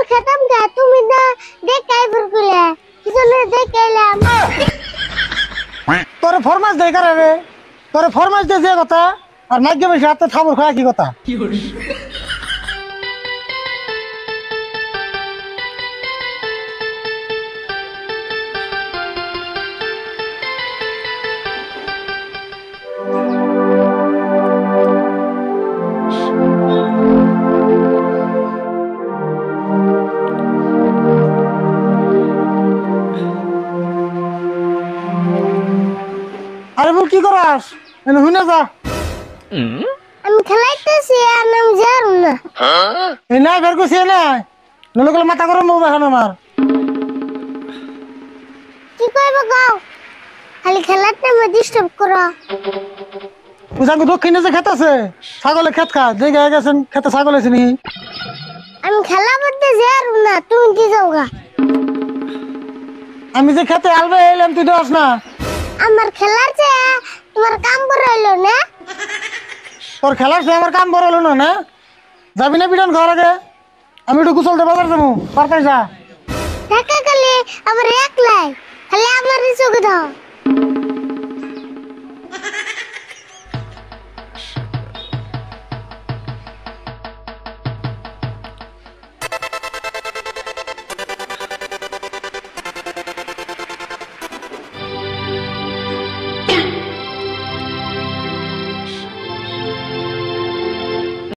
খেতাম কে তুমি না দেখাই বরকুলে কিজন্য দেখাইলাম তোরে ফরমাস দেই করে রে তোরে ফরমাস দে যে কথা আর নাগ্য বেশি হাতে থাবর খায় কি কথা আরে বল কি করাস এনে হুনে যা আমি খেলাইতেছি আর নাম জানো না এই না বের করছি না নলে গেলে মাথা গরম হবে এখন আমার কি কইব গাও খালি খেলাতে মে ডিস্টার্ব করো বুঝাঙ্গু দক্ষিণে যে খেত আছে ছাগলে খেত খা যে গায়ে গেছেন খেতে ছাগল আছে নি আমি খেলা করতে জানো না তুমি কি যাওগা আমি যে খেতে আলবে এলাম তুই দোস না আমার খেলার যে তোমার কাম বড় হইলো না তোর খেলার সে আমার কাম বড় হলো না না যাবি না বিডান ঘর আগে আমি একটু গুছলতে বাজার যাবো পারতাই যা টাকা খালি আমার একলাই খালি আমার চোখে দাও